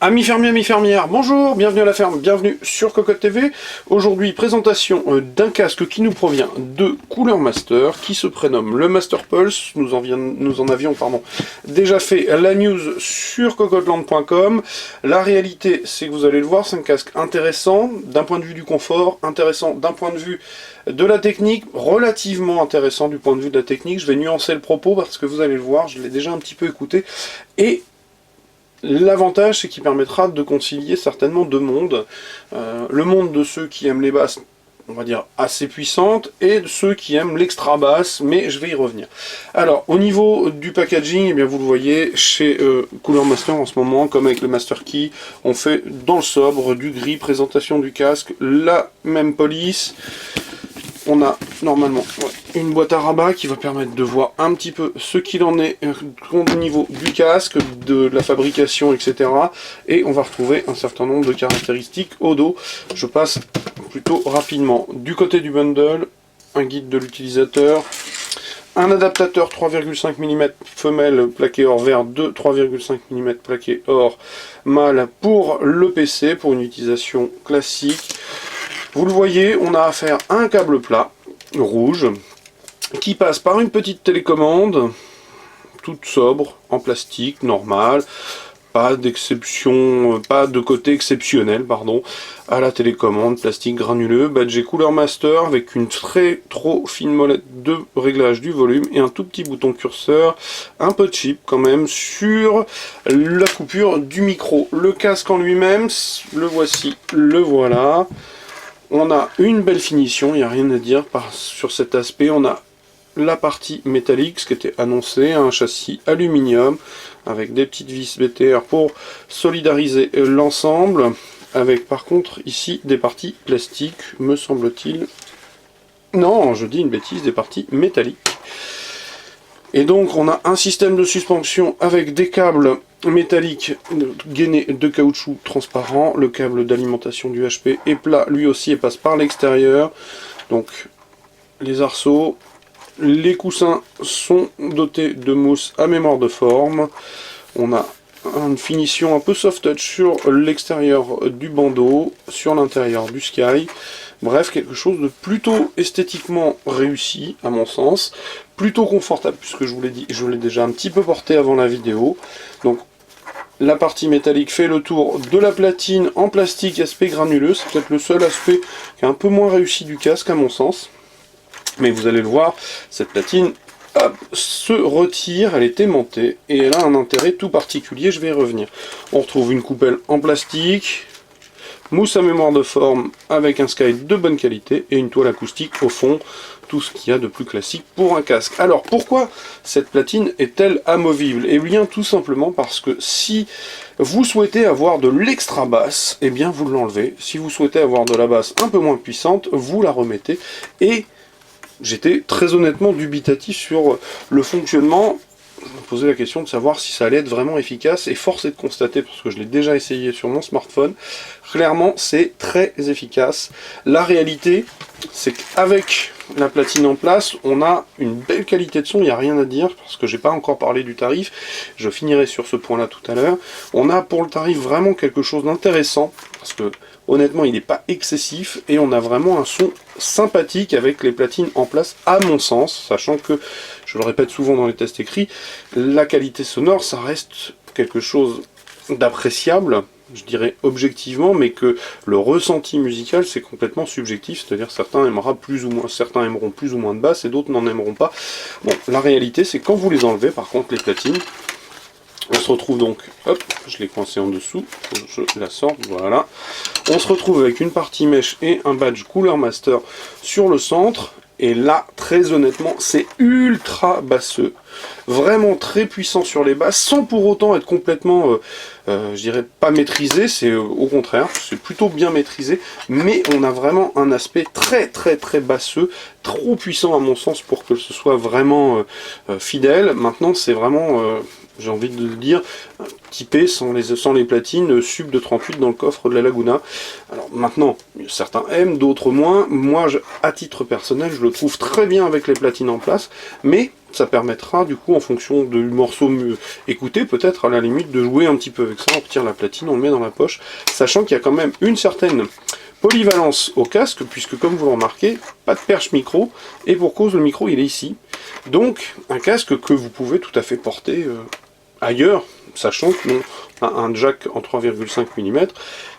Amis fermiers, amis fermières, bonjour, bienvenue à la ferme, bienvenue sur Cocotte TV. Aujourd'hui, présentation d'un casque qui nous provient de Cooler Master, qui se prénomme le Master Pulse. Nous en avions déjà fait la news sur cocotteland.com. La réalité, c'est que vous allez le voir, c'est un casque intéressant d'un point de vue du confort, intéressant d'un point de vue de la technique, relativement intéressant du point de vue de la technique. Je vais nuancer le propos parce que vous allez le voir, je l'ai déjà un petit peu écouté. Et l'avantage, c'est qu'il permettra de concilier certainement deux mondes. Le monde de ceux qui aiment les basses, on va dire, assez puissantes, et de ceux qui aiment l'extra basse, mais je vais y revenir. Alors, au niveau du packaging, eh bien, vous le voyez, chez Cooler Master en ce moment, comme avec le Master Key, on fait dans le sobre, du gris, présentation du casque, la même police. On a normalement une boîte à rabat qui va permettre de voir un petit peu ce qu'il en est au niveau du casque, de la fabrication, etc. Et on va retrouver un certain nombre de caractéristiques au dos. Je passe plutôt rapidement. Du côté du bundle, un guide de l'utilisateur, un adaptateur 3,5 mm femelle plaqué or vert de 3,5 mm plaqué or mâle pour le PC, pour une utilisation classique. Vous le voyez, on a affaire à un câble plat, rouge, qui passe par une petite télécommande, toute sobre, en plastique, normale, pas d'exception, pas de côté exceptionnel, pardon, à la télécommande, plastique granuleux, badgé Cooler Master, avec une très trop fine molette de réglage du volume, et un tout petit bouton curseur, un peu cheap quand même, sur la coupure du micro. Le casque en lui-même, le voici, le voilà. On a une belle finition, il n'y a rien à dire sur cet aspect. On a la partie métallique, ce qui était annoncé, un châssis aluminium, avec des petites vis BTR pour solidariser l'ensemble, avec par contre ici des parties plastiques, me semble-t-il. Non, je dis une bêtise, des parties métalliques. Et donc on a un système de suspension avec des câbles métalliques gainés de caoutchouc transparent. Le câble d'alimentation du HP est plat lui aussi et passe par l'extérieur. Donc les arceaux, les coussins sont dotés de mousse à mémoire de forme. On a une finition un peu soft touch sur l'extérieur du bandeau, sur l'intérieur du Sky. Bref, quelque chose de plutôt esthétiquement réussi, à mon sens. Plutôt confortable, puisque je vous l'ai dit, je l'ai déjà un petit peu porté avant la vidéo. Donc, la partie métallique fait le tour de la platine en plastique aspect granuleux. C'est peut-être le seul aspect qui est un peu moins réussi du casque, à mon sens. Mais vous allez le voir, cette platine hop, se retire, elle est aimantée, et elle a un intérêt tout particulier, je vais y revenir. On retrouve une coupelle en plastique, mousse à mémoire de forme avec un Sky de bonne qualité et une toile acoustique au fond, tout ce qu'il y a de plus classique pour un casque. Alors pourquoi cette platine est-elle amovible? Eh bien tout simplement parce que si vous souhaitez avoir de l'extra basse, eh bien vous l'enlevez. Si vous souhaitez avoir de la basse un peu moins puissante, vous la remettez. Et j'étais très honnêtement dubitatif sur le fonctionnement. Je me posais la question de savoir si ça allait être vraiment efficace, et force est de constater, parce que je l'ai déjà essayé sur mon smartphone, clairement c'est très efficace. La réalité, c'est qu'avec la platine en place, on a une belle qualité de son, il n'y a rien à dire, parce que j'ai pas encore parlé du tarif, je finirai sur ce point là tout à l'heure. On a pour le tarif vraiment quelque chose d'intéressant, parce que honnêtement il n'est pas excessif, et on a vraiment un son sympathique avec les platines en place, à mon sens, sachant que, je le répète souvent dans les tests écrits, la qualité sonore ça reste quelque chose d'appréciable, je dirais objectivement, mais que le ressenti musical c'est complètement subjectif, c'est-à-dire certains aimeront plus ou moins de basse et d'autres n'en aimeront pas. Bon, la réalité c'est quand vous les enlevez par contre les platines, on se retrouve donc, hop, je l'ai coincé en dessous, je la sors, voilà. On se retrouve avec une partie mèche et un badge Cooler Master sur le centre. Et là, très honnêtement, c'est ultra basseux. Vraiment très puissant sur les basses, sans pour autant être complètement, je dirais, pas maîtrisé. C'est au contraire, c'est plutôt bien maîtrisé. Mais on a vraiment un aspect très basseux, trop puissant à mon sens pour que ce soit vraiment fidèle. Maintenant, c'est vraiment j'ai envie de le dire, typé sans les platines sub de 38 dans le coffre de la Laguna. Alors maintenant, certains aiment, d'autres moins. Moi, à titre personnel, je le trouve très bien avec les platines en place, mais ça permettra du coup, en fonction du morceau écouté, peut-être à la limite de jouer un petit peu avec ça. On retire la platine, on le met dans la poche, sachant qu'il y a quand même une certaine polyvalence au casque, puisque comme vous le remarquez, pas de perche micro, et pour cause le micro il est ici. Donc un casque que vous pouvez tout à fait porter ailleurs, sachant que un jack en 3,5 mm,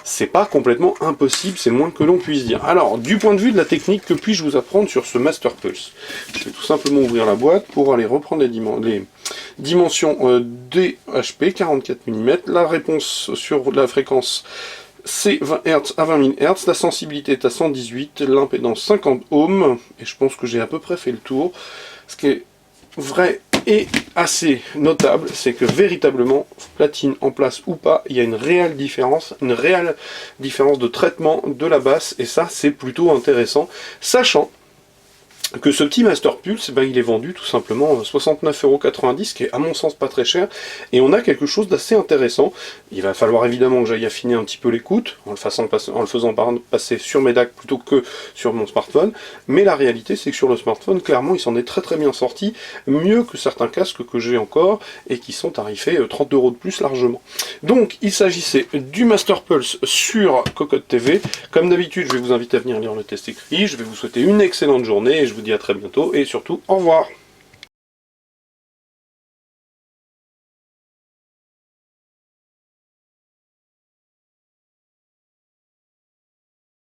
c'est pas complètement impossible, c'est le moins que l'on puisse dire. Alors, du point de vue de la technique, que puis-je vous apprendre sur ce Master Pulse? Je vais tout simplement ouvrir la boîte pour aller reprendre les dimensions DHP, 44 mm, la réponse sur la fréquence c'est 20 Hz à 20 000 Hz, la sensibilité est à 118, l'impédance 50 ohms, et je pense que j'ai à peu près fait le tour. Ce qui est vrai et assez notable, c'est que véritablement, platine en place ou pas, il y a une réelle différence de traitement de la basse, et ça c'est plutôt intéressant, sachant que ce petit Master Pulse, ben, il est vendu tout simplement 69,90 €, ce qui est à mon sens pas très cher, et on a quelque chose d'assez intéressant. Il va falloir évidemment que j'aille affiner un petit peu l'écoute, en le faisant passer sur mes DAC plutôt que sur mon smartphone, mais la réalité c'est que sur le smartphone, clairement il s'en est très bien sorti, mieux que certains casques que j'ai encore, et qui sont tarifés 30 € de plus largement. Donc il s'agissait du Master Pulse sur Cocotte TV. Comme d'habitude, je vais vous inviter à venir lire le test écrit, je vais vous souhaiter une excellente journée, et je vous dis à très bientôt, et surtout, au revoir.